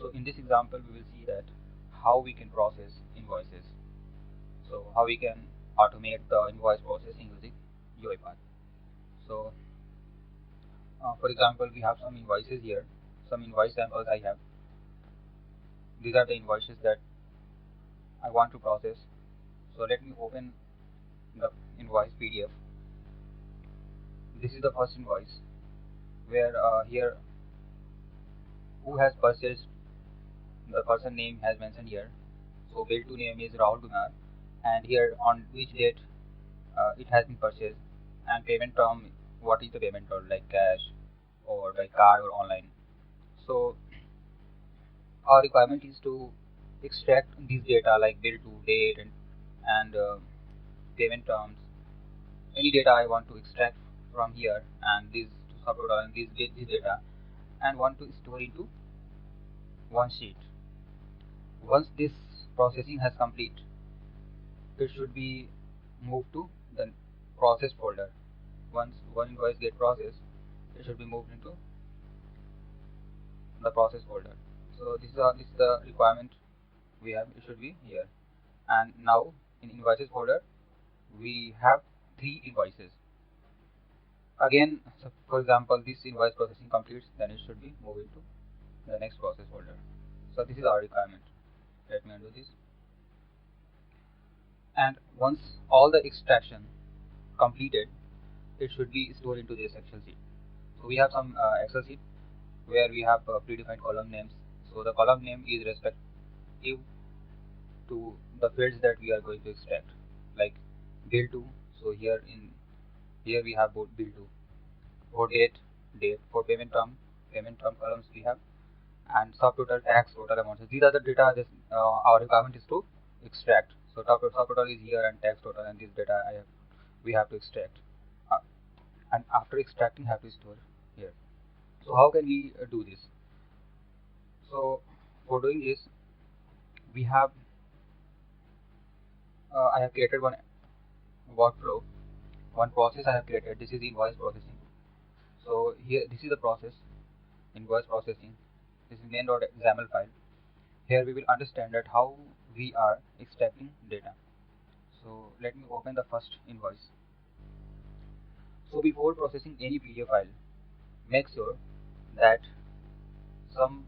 So in this example, we will see that how we can process invoices. So how we can automate the invoice processing using UiPath. So for example, we have some invoices here, some invoice samples I have. These are the invoices that I want to process. So let me open the invoice PDF. This is the first invoice where here who has purchased, the person name has mentioned here. So bill to name is Rahul Kumar, and here on which date it has been purchased, and payment term, what is the payment term, like cash or by card or online. So our requirement is to extract these data like bill to date and payment terms, any data I want to extract from here, and this to subtotal and this data, and want to store into one sheet. Once this processing has complete, it should be moved to the process folder. Once one invoice get processed, it should be moved into the process folder. So this is the requirement we have. It should be here. And now in invoices folder, we have 3 invoices. Again, so for example, this invoice processing completes, then it should be moved into the next process folder. So this is our requirement. Let me undo this. And once all the extraction completed, it should be stored into this Excel sheet. So we have some Excel sheet where we have predefined column names. So the column name is respective to the fields that we are going to extract, like bill to. So here we have both bill to, for date, for payment term columns we have, and subtotal, tax, total amount. So these are the data that our requirement is to extract. So subtotal is here, and tax total, and this data we have to extract, uh, and after extracting have to store here. So how can we do this? So for doing this, we have I have created one workflow, one process I have created. This is invoice processing. So here, this is the process, invoice processing. This is main.xaml file. Here we will understand that how we are extracting data. So let me open the first invoice. So before processing any PDF file, make sure that some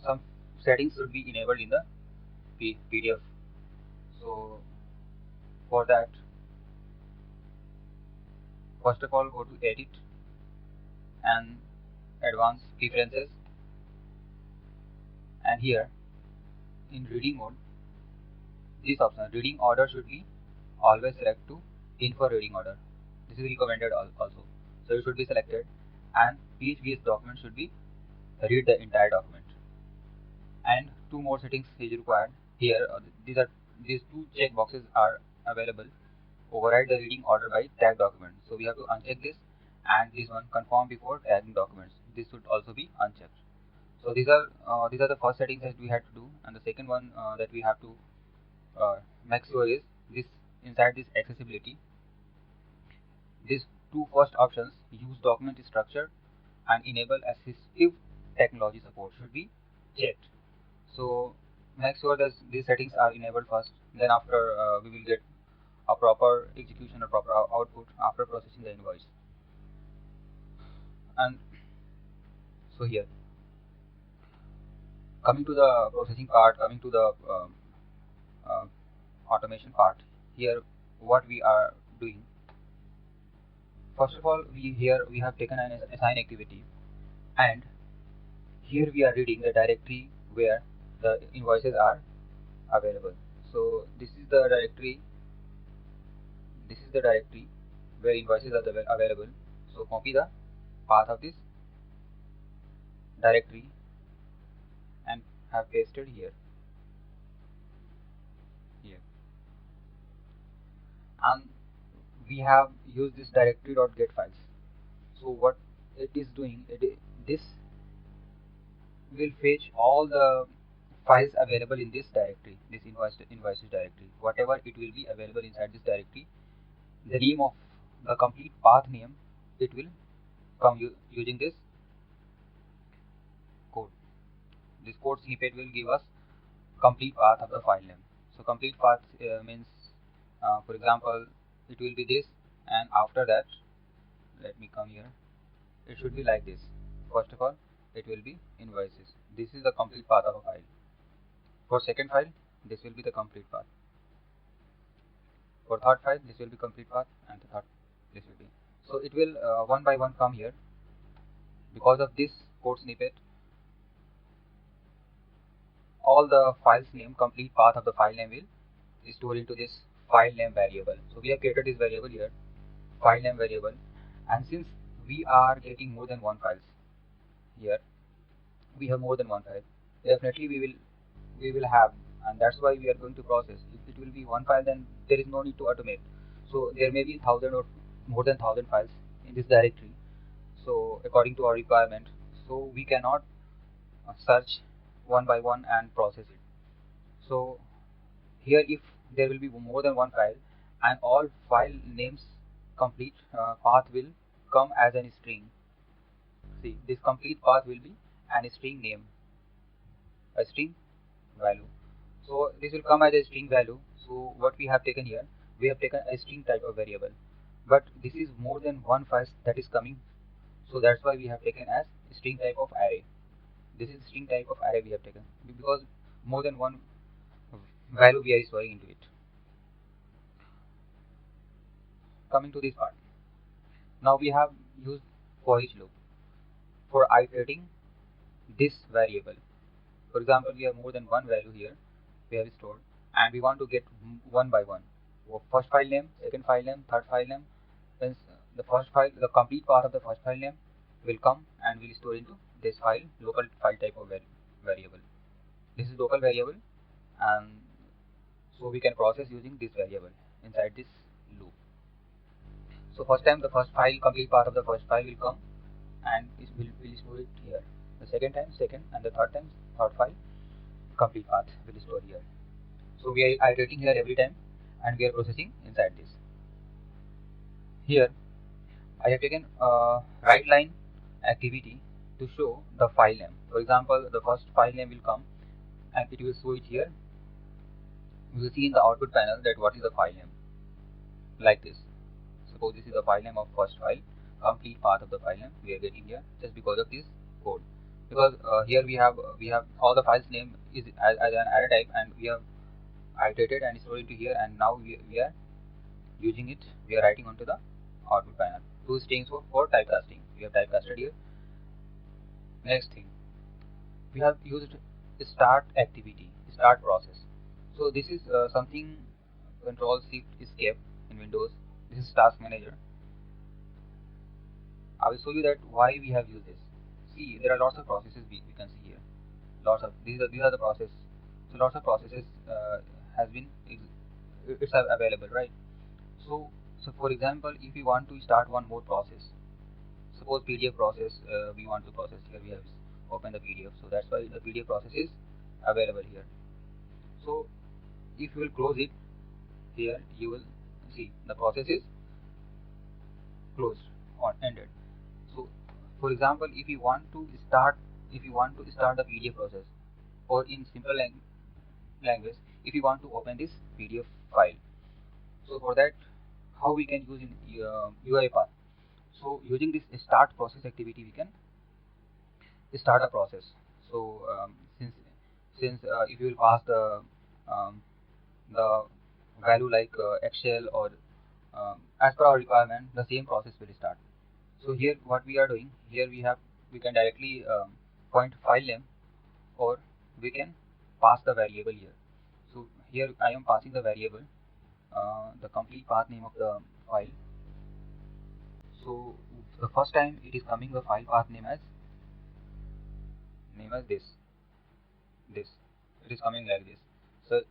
some settings should be enabled in the PDF. So for that, first of all, go to edit and advanced preferences, and here in reading mode, this option reading order should be always select to in for reading order. This is recommended also. So it should be selected, and each VS document should be read the entire document. And 2 more settings is required here. These 2 check boxes are available. Override the reading order by tag document. So we have to uncheck this, and this one, confirm before tagging documents. This should also be unchecked. So these are the first settings that we had to do, and the second one that we have to make sure is this, inside this accessibility, these 2 first options, use document structure and enable assistive technology support, should be checked. So make sure that these settings are enabled first, then after we will get a proper execution or proper output after processing the invoice. And so here, coming to the processing part, coming to the uh, automation part, here what we are doing, first of all, we have taken an assign activity, and here we are reading the directory where the invoices are available. So this is the directory where invoices are available. So copy the path of this directory and have pasted here. And we have used this directory.get files. So what it is doing, this will fetch all the files available in this directory, this invoices directory. Whatever it will be available inside this directory, the name of the complete path name, it will come using this code. This code snippet will give us complete path of the file name. So complete path means, for example, it will be this, and after that, let me come here. It should be like this. First of all, it will be invoices. This is the complete path of a file. For second file, this will be the complete path. For third file, this will be complete path, and the third, this will be. So it will one by one come here. Because of this code snippet, all the file's name, complete path of the file name will store into this file name variable. So we have created this variable here, file name variable, and since we are getting more than one files here, we have more than one file, definitely we will have, and that's why we are going to process. If it will be one file, then there is no need to automate. So there may be 1,000 or more than 1,000 files in this directory, so according to our requirement, so we cannot search one by one and process it. So here, if there will be more than one file and all file names complete path will come as a string. See, this complete path will be an string name, a string value. So this will come as a string value. So what we have taken here, we have taken a string type of variable, but this is more than one file that is coming, so that's why we have taken as string type of array. This is string type of array we have taken because more than one value we are storing into it. Coming to this part, now we have used for each loop for iterating this variable. For example, we have more than one value here we have stored, and we want to get one by one. First file name, second file name, third file name. Then the first file, the complete part of the first file name will come and will store into this file, local file type of variable. This is local variable, and so we can process using this variable inside this loop. So first time the first file, complete part of the first file will come, and this will store it here. The second time, second, and the third time, third file, complete path will store here. So we are iterating here every time, and we are processing inside this. Here I have taken write line activity to show the file name. For example, the first file name will come and it will show it here. You will see in the output panel that what is the file name, like this. Suppose this is the file name of first file, complete path of the file name we are getting here just because of this code. Because here we have all the files name is as an array type, and we have iterated and stored into here, and now we are using it. We are writing onto the output panel. Two strings for typecasting. We have typecasted here. Next thing, we have used start activity, start process. So this is something Control Shift Escape in Windows. This is Task Manager. I will show you that why we have used this. See, there are lots of processes we can see here. Lots of these are the process. So lots of processes has been it's available, right? So for example, if we want to start one more process, suppose PDF process we want to process here, we have opened the PDF, so that's why the PDF process is available here. So if you will close it here, you will see the process is closed or ended. So for example, if you want to start the PDF process, or in simple language, if you want to open this PDF file, so for that, how we can use in UiPath. So using this start process activity, we can start a process. So since if you will pass the value like Excel or as per our requirement, the same process will start. So here what we are doing, here we can directly point file name, or we can pass the variable here. So here I am passing the variable, the complete path name of the file. So the first time it is coming the file path name as this. It is coming like this. So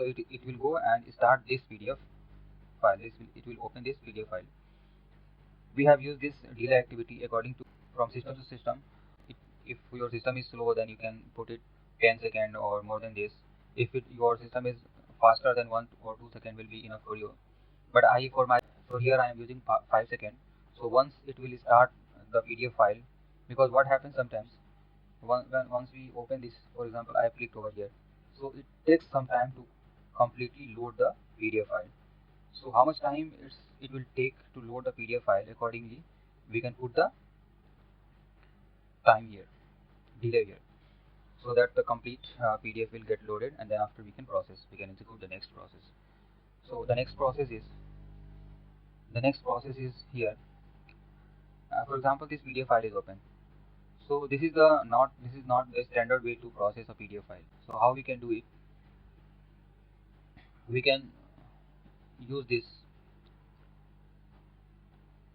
it will go and start this PDF file. It will open this PDF file. We have used this delay activity according to from system to system. If your system is slow, then you can put it 10 seconds or more than this. If your system is faster than 1 or 2 seconds, will be enough for you. But for here I am using 5 seconds. So once it will start the PDF file, because what happens sometimes, Once we open this, for example, I have clicked over here, so it takes some time to completely load the PDF file. So how much time it will take to load the PDF file, accordingly we can put the time here, delay here, so that the complete PDF will get loaded, and then after we can execute the next process. So the next process is here. For example, this PDF file is open. So this is not the standard way to process a PDF file. So how we can do it? We can use this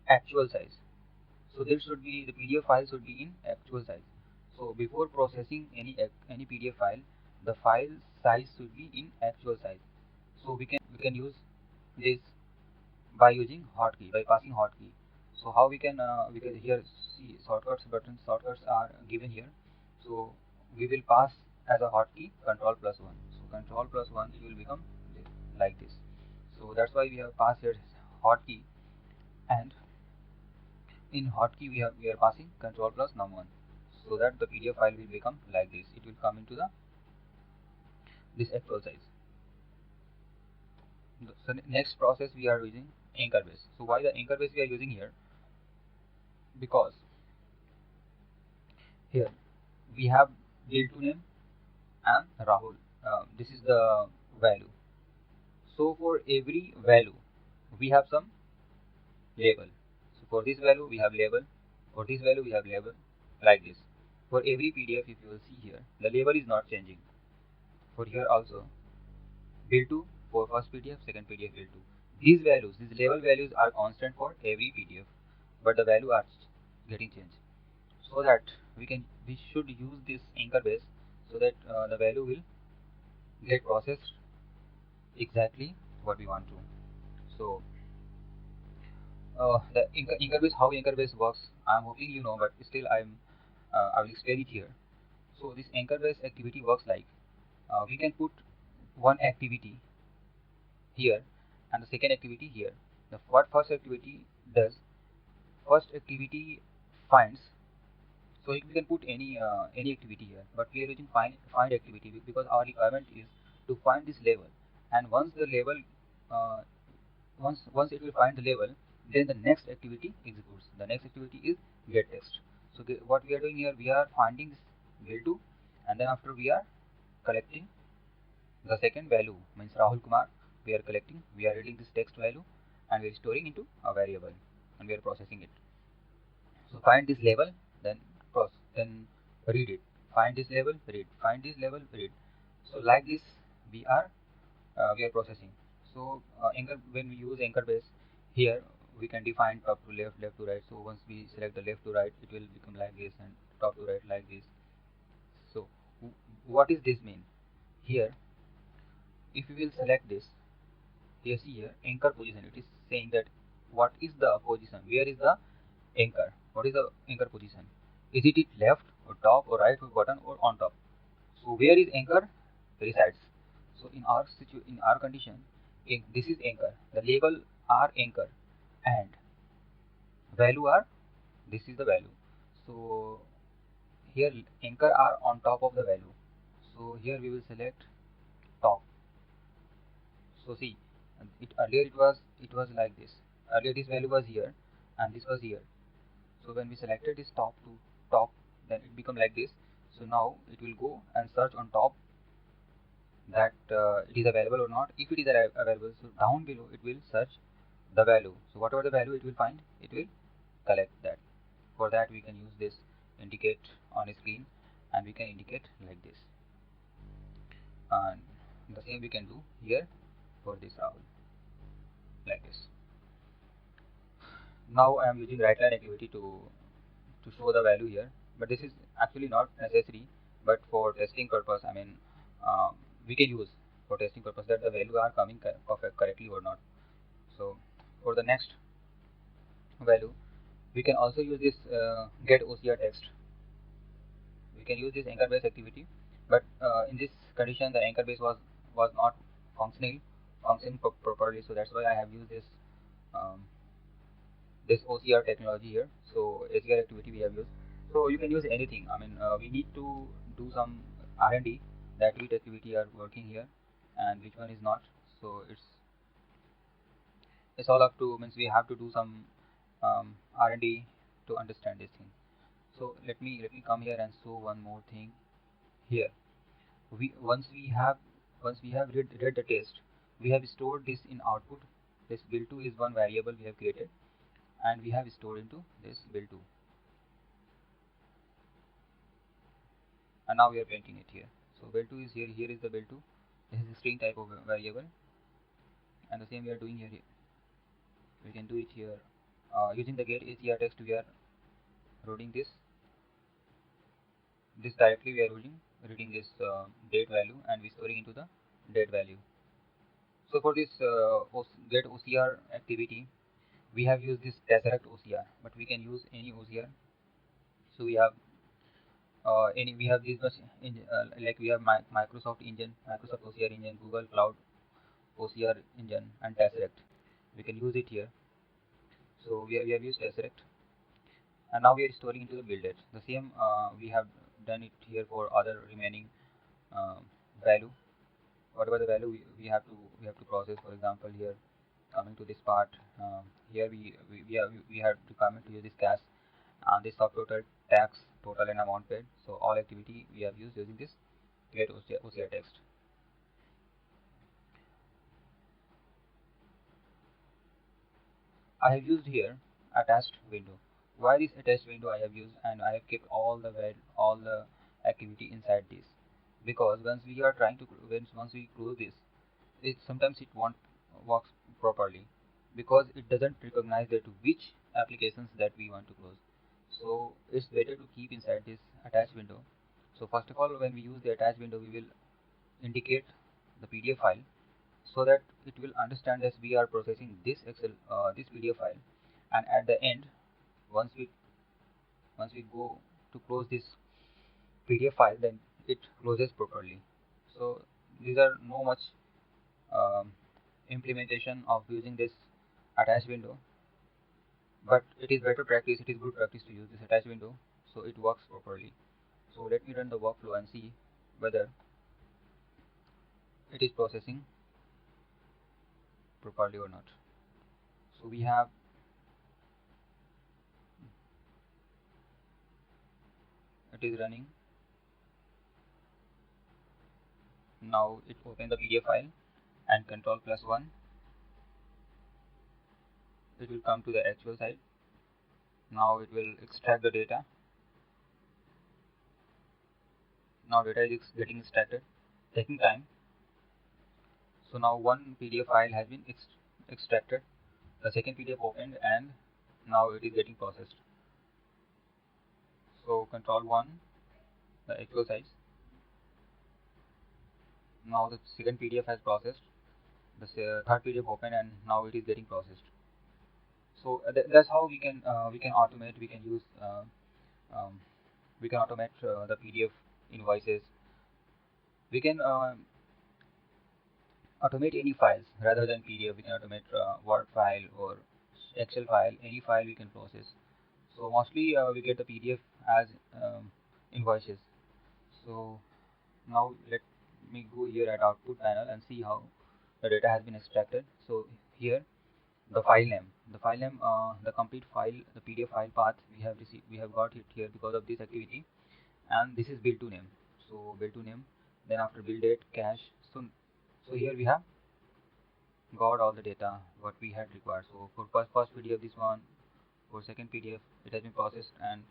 actual size. So there should be, the PDF file should be in actual size. So before processing any PDF file, the file size should be in actual size. So we can use this by using hotkey, by passing hotkey. So how we can here see shortcuts are given here. So we will pass as a hotkey Control+1. So Control+1, it will become like this. So that's why we have passed here hotkey, and in hotkey we are passing Control+num1, so that the PDF file will become like this. It will come into this actual size. So next process we are using anchor base. So why the anchor base we are using here? Because here we have bill2 name and Rahul. This is the value. So for every value we have some label. So for this value we have label, for this value we have label, like this. For every PDF, if you will see here, the label is not changing. For here also, bill2 for first PDF, second PDF, bill2. These values, these label values are constant for every PDF, but the value are getting changed. So that we should use this anchor base, so that the value will get processed exactly what we want to. So the anchor base, how anchor base works, I'm hoping you know, but still I will explain it here. So this anchor base activity works like, we can put one activity here and the second activity here. What first activity does? First activity finds. So we can put any activity here, but we are using find activity because our requirement is to find this label. And once the label, uh, once it will find the label, then the next activity executes. The next activity is get text. So what we are doing here, we are finding this bill2, and then after we are collecting the second value, means Rahul Kumar. We are reading this text value, and we are storing into a variable, and we are processing it. So find this label, then then read it. Find this label, read. Find this label, read. So like this, we are processing. So when we use anchor base here, we can define top to left, left to right. So once we select the left to right, it will become like this, and top to right like this. So what is this mean? Here, if we will select this, here see here anchor position, it is saying that what is the position, where is the anchor, what is the anchor position, is it left or top or right or bottom or on top. So where is anchor resides? So in our condition, this is anchor, the label are anchor, and value are, this is the value. So here anchor are on top of the value. So here we will select top. So see, earlier it was like this. Earlier this value was here and this was here. So when we selected this top to top, then it become like this. So now it will go and search on top that it is available or not. If it is available, so down below it will search the value. So whatever the value it will find, it will collect that. For that we can use this indicate on a screen, and we can indicate like this. And the same we can do here for this Rahul, like this. Now I am using right line activity to show the value here, but this is actually not necessary, but for testing purpose, I mean, we can use for testing purpose that the value are coming perfect correctly or not. So for the next value, we can also use this get OCR text. We can use this anchor base activity, but in this condition the anchor base was not functioning properly, so that's why I have used um, this OCR technology here. So OCR activity we have used. So you can use anything. I mean, we need to do some R&D that which activity are working here and which one is not. So it's all up to, means we have to do some R&D to understand this thing. So let me come here and show one more thing here. We once we have read the test, we have stored this in output. This build2 is one variable we have created, and we have stored into this build2, and now we are printing it here. So build2 is here. Here is the build2. This is a string type of variable, and the same we are doing here. We can do it here using the get ACR text. We are loading this directly. We are reading this date value, and we storing into the date value. So for this get OCR activity, we have used this Tesseract OCR, but we can use any OCR. So we have we have this much like we have Microsoft engine, Microsoft OCR engine, Google Cloud OCR engine, and Tesseract. We can use it here. So we have used Tesseract, and now we are storing into the build The same we have done it here for other remaining uh, value. Whatever the value we have to process. For example, here coming to this part, here we have requirement to use this cash and this subtotal, tax, total, and amount paid. So all activity we have used using this get OCR text. I have used here attached window. Why this attached window I have used, and I have kept all the activity inside this, because once we are trying to once we close this, it sometimes it won't works properly, because it doesn't recognize that which applications that we want to close. So it's better to keep inside this attached window. So first of all, when we use the attached window, we will indicate the PDF file, so that it will understand that we are processing this this PDF file, and at the end, once we go to close this PDF file, then it closes properly. So these are no much um, implementation of using this attached window, but it is better practice, it is good practice to use this attached window so it works properly. So let me run the workflow and see whether it is processing properly or not. So we have it is running now. It open the PDF file and Control+1, it will come to the actual side. Now it will extract the data. Now data is getting extracted, taking time. So now one PDF file has been extracted, the second PDF opened, and now it is getting processed. So Control+1, the actual size. Now the second PDF has processed, the third PDF opened, and now it is getting processed. So that's how we can automate. We can use um, we can automate the PDF invoices. We can automate any files rather than PDF. We can automate Word file or Excel file, any file we can process. So mostly we get the PDF as invoices. So now let me go here at output panel and see how the data has been extracted. So here the file name, the complete file, the PDF file path we have got it here because of this activity, and this is build2 name. So build2 name, then after build date, cache. So here we have got all the data what we had required. So for first PDF, this one, for second PDF, it has been processed, and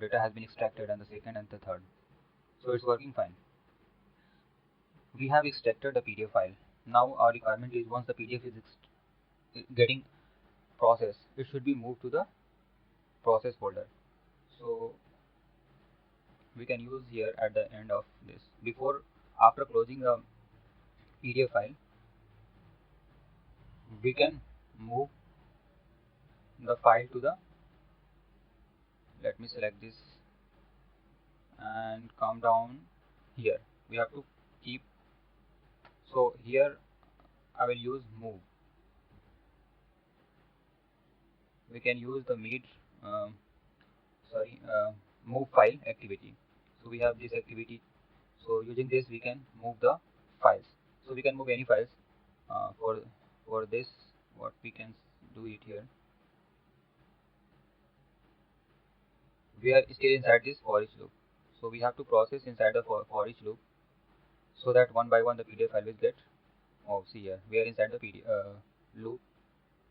data has been extracted, and the second and the third. So it's working fine. We have extracted the PDF file. Now our requirement is, once the PDF is getting processed, it should be moved to the process folder. So we can use here at the end of this, after closing the PDF file, we can move the file to the, let me select this and come down here. We have to keep, so here I will use move. We can use the mid move file activity. So we have this activity. So using this we can move the files. So we can move any files. For this, what we can do it here. We are still inside this for each loop. So we have to process inside the for each loop, so that one by one the PDF file will get. Oh, see here, we are inside the PDF loop.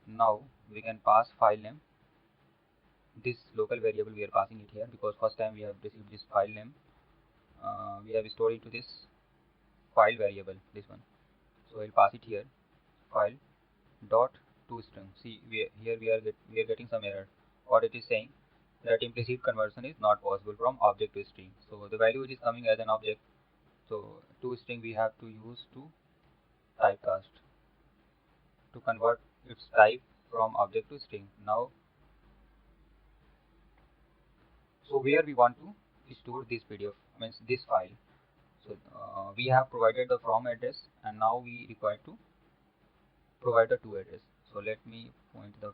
Now we can pass file name. This local variable we are passing it here because first time we have received this file name. We have stored into this file variable, this one. So I'll pass it here, file dot toString. See, here we are getting some error. What it is saying, that implicit conversion is not possible from object to string. So the value is coming as an object. So toString we have to use to typecast to convert its type from object to string. Now, so where we want to store this PDF, means this file. So we have provided the from address, and now we require to provide the to address. So let me point the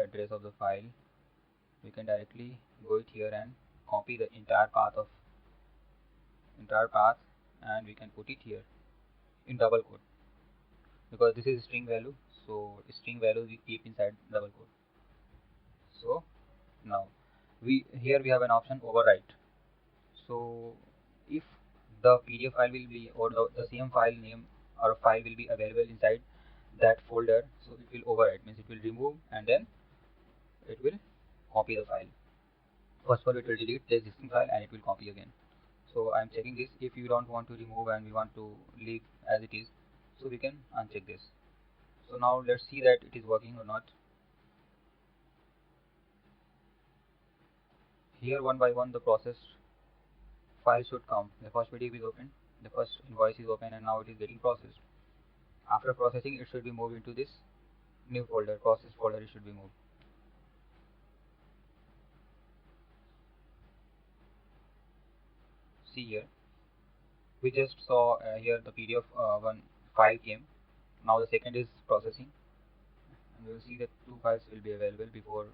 address of the file. We can directly go it here and copy the entire path, and we can put it here in double quote, because this is string value. So string value we keep inside double quote. So now we have an option overwrite. So if the PDF file will be, or the same file name or file will be available inside that folder, so it will overwrite, means it will remove and then it will copy the file. First of all, it will delete the existing file and it will copy again. So I'm checking this. If you don't want to remove and we want to leave as it is, so we can uncheck this. So now let's see that it is working or not. Here one by one the process file should come. The first PDF is open, the first invoice is open, and now it is getting processed. After processing, it should be moved into this new folder, process folder. It should be moved. See here, we just saw here the PDF one file came. Now the second is processing, and we will see that two files will be available before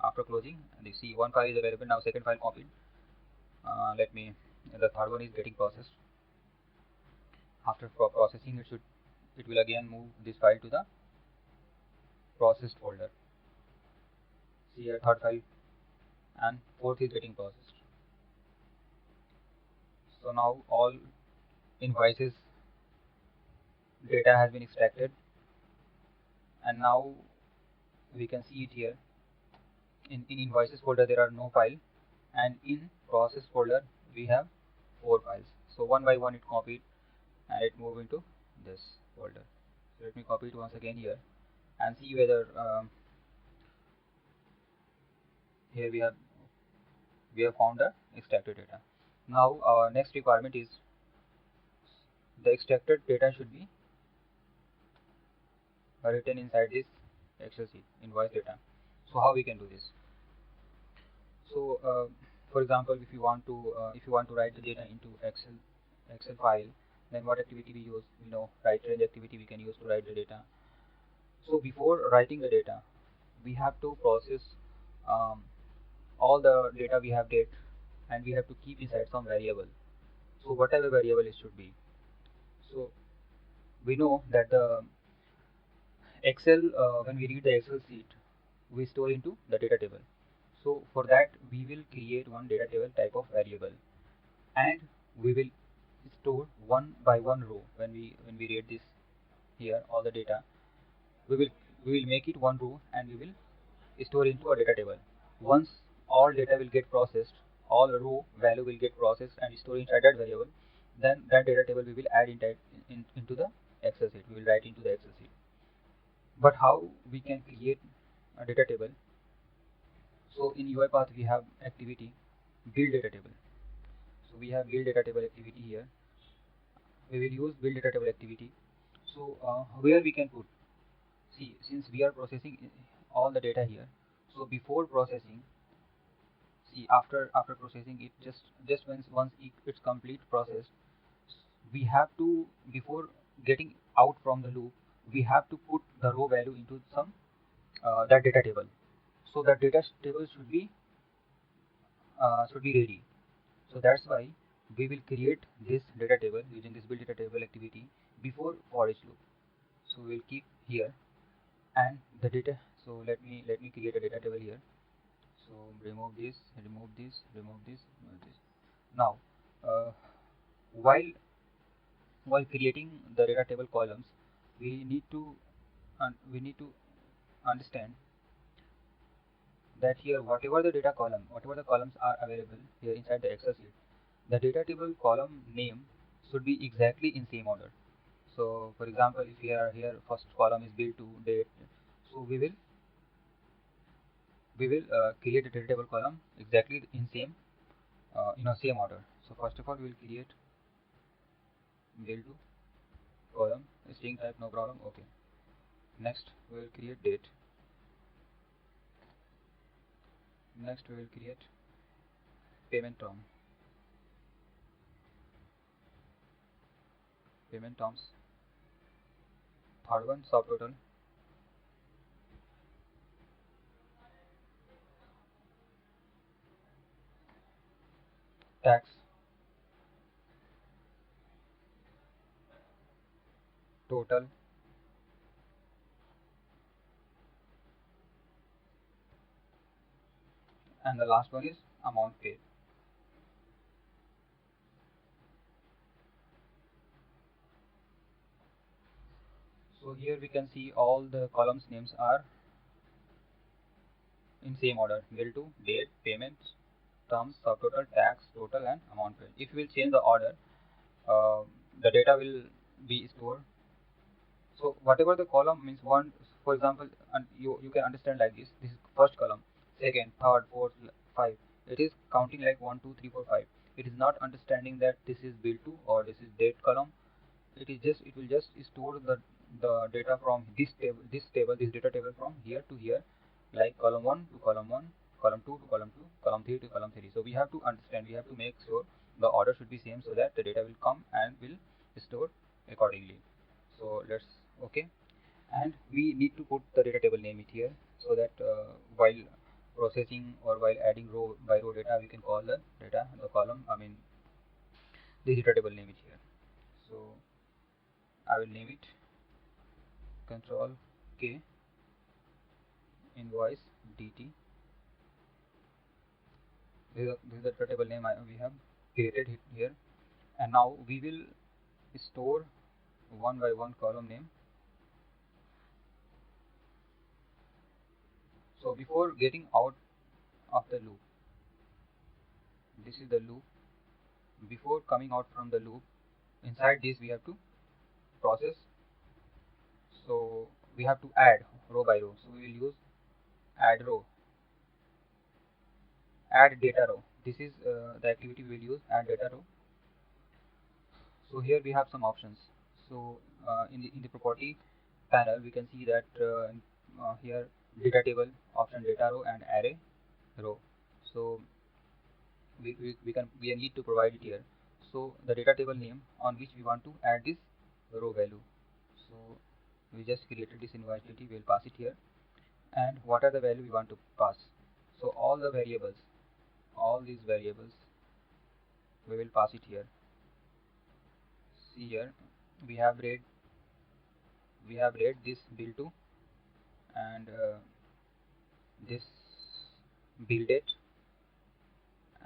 after closing. And you see one file is available now, second file copied. The third one is getting processed. After processing, it will again move this file to the processed folder. See here, third file, and fourth is getting processed. So now all invoices data has been extracted, and now we can see it here. In invoices folder there are no file, and in process folder we have 4 files. So one by one it copied and it moved into this folder. So let me copy it once again here and see whether here we have found the extracted data. Now our next requirement is the extracted data should be written inside this Excel sheet, invoice data. So how we can do this? So for example, if you want to write the data into Excel file, then what activity we use? We know write range activity we can use to write the data. So before writing the data, we have to process all the data we have get, and we have to keep inside some variable. So whatever variable it should be. So we know that the Excel, when we read the Excel sheet, we store into the data table. So for that we will create one data table type of variable, and we will store one by one row. When we read this here, all the data, we will make it one row and we will store into a data table. Once all data will get processed, all row value will get processed and stored inside that variable, then that data table we will add into the Excel sheet. We will write into the Excel sheet. But how we can create a data table? So in UiPath we have activity build data table. So we have build data table activity here. We will use build data table activity. So where we can put, see, since we are processing all the data here, so before processing, see, after processing it, just once it's complete processed, we have to, before getting out from the loop, we have to put the row value into some that data table. So the data table should be ready. So that's why we will create this data table using this build data table activity before for each loop. So we'll keep here and the data. So let me create a data table here. So remove this, remove this, remove this, remove this. Now while creating the data table columns, we need to we need to understand that here whatever the columns are available here inside the Excel sheet, the data table column name should be exactly in same order. So for example, if here first column is bill to date, so we will create a data table column exactly in same order. So first of all we will create bill to column string type, no problem. Okay, next we will create date. Next we will create payment terms. Third one subtotal, tax, total, and the last one is amount paid. So here we can see all the columns names are in same order: bill to, date, payments, terms, subtotal, tax, total, and amount paid. If we will change the order, uh, the data will be stored. So whatever the column means one, for example, and you can understand like this. This is first column, second, third, fourth, five. It is counting like 1, 2, 3, 4, 5. It is not understanding that this is bill to or this is date column. It will just store the data from this data table from here to here, like column 1 to column 1, column 2 to column 2, column 3 to column 3. So we have to understand, we have to make sure the order should be same so that the data will come and will store accordingly. So let's okay, and we need to put the data table name it here so that while processing or while adding row by row data, we can call the column, I mean the data table name it here. So I will name it control K invoice dt. This is the data table name we have created it here, and now we will store one by one column name. So before getting out of the loop, this is the loop. Before coming out from the loop, inside this we have to process. So we have to add row by row. So we will use add row, add data row. This is the activity we will use, add data row. So here we have some options. So in the property panel we can see that here data table option, data row and array row. So we need to provide it here. So the data table name on which we want to add this row value. So we just created this invoice dt, we will pass it here, and what are the value we want to pass. So all the variables, all these variables we will pass it here. See here we have read this bill to, and this bill date,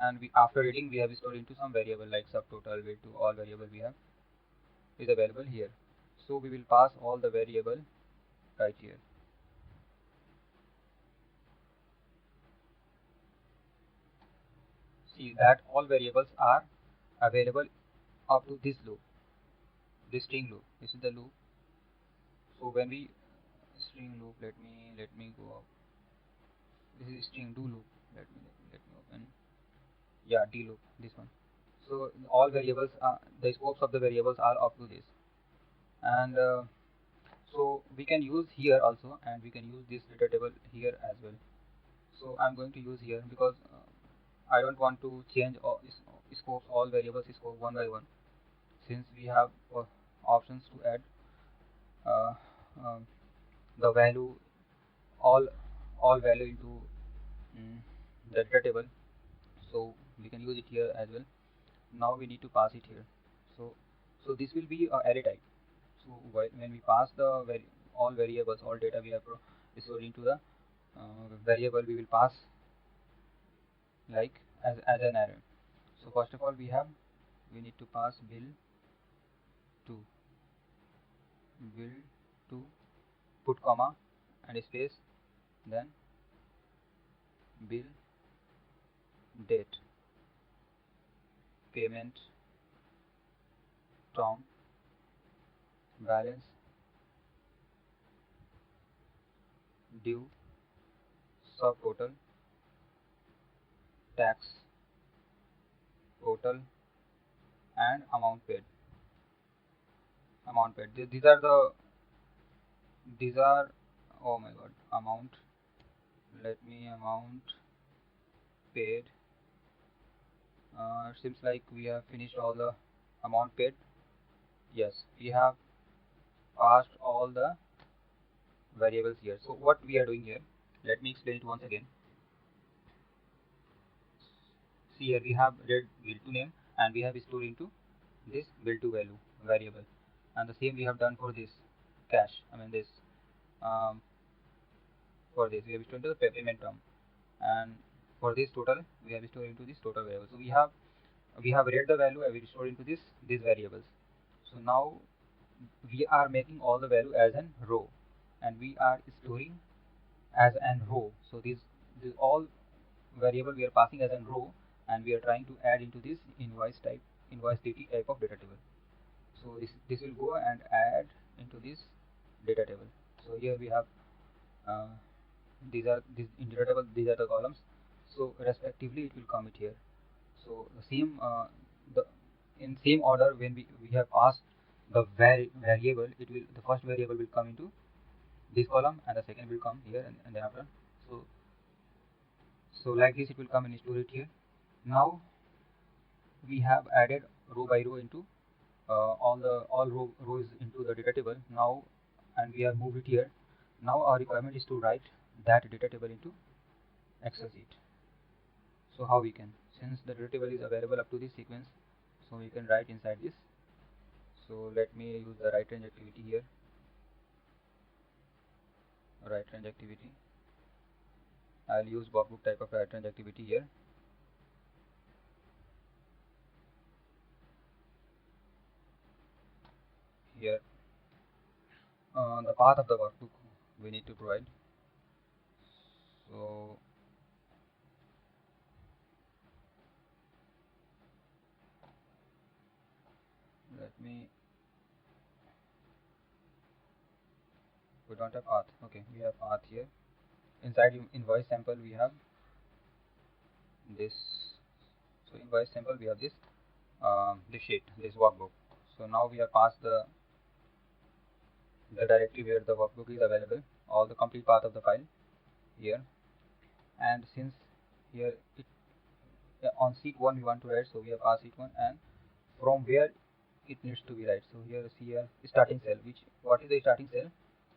and we after reading we have stored into some variable like subtotal, bill to, all variable we have is available here. So we will pass all the variable right here. See that all variables are available up to this loop, this string loop. This is the loop. So when we string loop, let me go up. This is string do loop. Let me open. Yeah, d loop, this one. So all variables are, the scopes of the variables are up to this, and so we can use here also, and we can use this data table here as well. So I'm going to use here because I don't want to change all scopes, all variables scope one by one, since we have options to add uh, um, the value, all value into mm, the data table, so we can use it here as well. Now we need to pass it here. So this will be a array type. So when we pass the all variables, all data we have stored into the variable, we will pass like as an array. So first of all we need to pass to bill to, put comma and space, then bill date, payment, term, balance, due, subtotal, tax, total, and amount paid. These are oh my god, amount. Let me amount paid. It seems like we have finished all the amount paid. Yes, we have passed all the variables here. So what we are doing here, let me explain it once again. See here, we have read bill to name and we have stored into this bill to value variable, and the same we have done for this cash. I mean this um, for this we have stored into the payment term, and for this total we have stored into this total variable. So we have read the value and we stored into these variables. So now we are making all the value as an row, and we are storing as an row. So this all variable we are passing as an row, and we are trying to add into this invoice dt type of data table. So this will go and add into this data table. So here we have uh, these in data table, these are the columns, so respectively it will come it here. So the same the in same order, when we have passed the variable, it will, the first variable will come into this column and the second will come here, and then after. So like this it will come and store it here. Now we have added row by row into all rows into the data table now, and we have moved it here. Now our requirement is to write that data table into Excel sheet. So how we can, since the data table is available up to this sequence, so we can write inside this. So let me use the write range activity here. Write range activity, I'll use workbook type of write range activity here. Here the path of the workbook we need to provide. So let me, we don't have path. Okay, we have path here. Inside invoice sample we have this. So invoice sample we have this sheet, this workbook. So now we have passed the directory where the workbook is available, all the complete path of the file here. And since here it on sheet 1 we want to write, so we have passed sheet 1 and from where it needs to be write. So here see here starting cell, what is the starting cell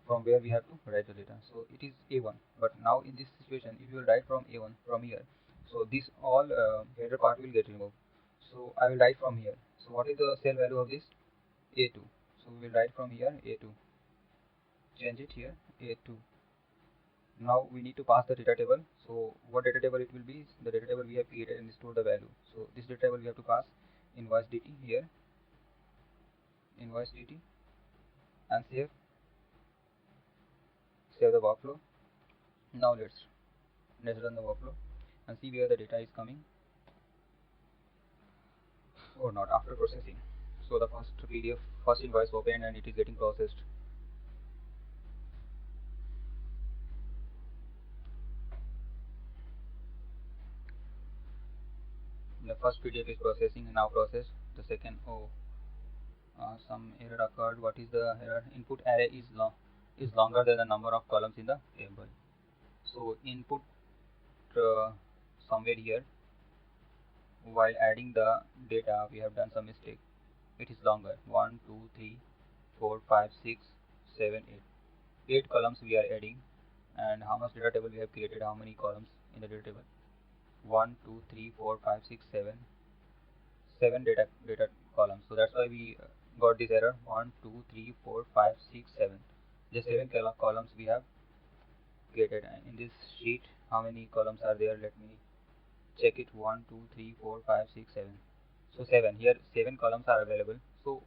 from where we have to write the data. So it is A1, but now in this situation if you will write from A1 from here, so this all header part will get removed. So I will write from here. So what is the cell value of this? A2. So we will write from here A2, change it here A2. Now we need to pass the data table. So what data table it will be? The data table we have created and stored the value. So this data table we have to pass invoice dt here, invoice dt, and save the workflow. Now let's run the workflow and see where the data is coming or not after processing. So the first PDF, first invoice opened and it is getting processed. The first PDF is processing and now processed. The second, some error occurred. What is the error? Input array is longer than the number of columns in the table. So input somewhere here, while adding the data we have done some mistake. It is longer, 1 2 3 4 5 6 7 8 columns we are adding, and how much data table we have created, how many columns. in the data table. 1 2 3 4 5 6 7 7 data columns. So that's why we got this error. 1 2 3 4 5 6 7, just 7 columns we have created. And in this sheet, how many columns are there? Let me check it. 1 2 3 4 5 6 7. So 7, here 7 columns are available. So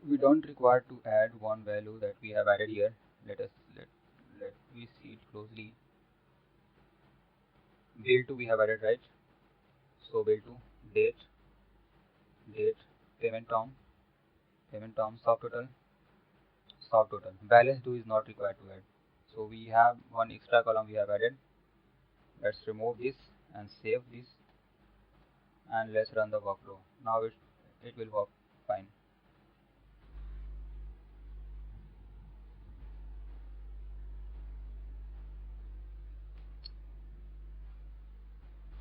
we don't require to add one value that we have added here. Let me see it closely. Bill 2 we have added, right? So bill 2, date, payment term, subtotal. Balance 2 is not required to add. So we have one extra column we have added. Let's remove this and save this, and let's run the workflow. Now it will work fine.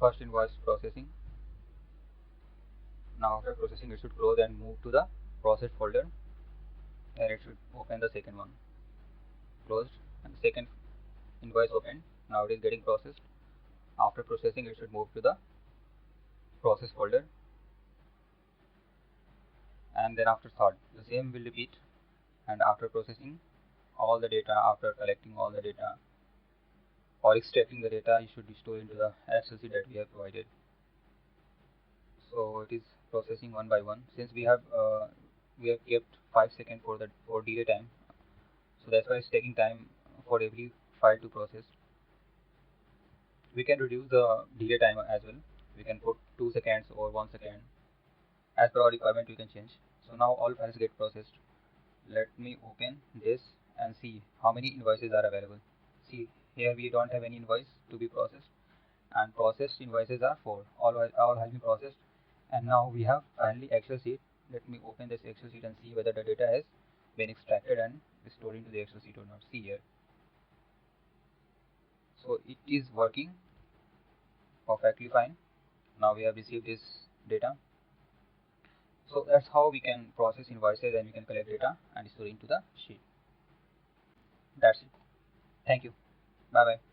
First invoice processing. Now after processing, it should close and move to the process folder, and it should open the second one. Closed, and the second invoice opened. Now it is getting processed. After processing, it should move to the process folder, and then after sort, the same will repeat. And after processing all the data, after collecting all the data or extracting the data, it should be stored into the Excel sheet that we have provided. So it is processing one by one. Since we have kept 5 seconds for delay time, so that's why it's taking time for every file to process. We can reduce the delay time as well. We can put 2 seconds or 1 second. As per our requirement, we can change. So now all files get processed. Let me open this and see how many invoices are available. See, here we don't have any invoice to be processed, and processed invoices are 4. All have been processed, and now we have finally Excel sheet. Let me open this Excel sheet and see whether the data has been extracted and stored into the Excel sheet or not. See here. So it is working perfectly fine. Now we have received this data. So that's how we can process invoices, and we can collect data and store into the sheet. That's it. Thank you. Bye bye.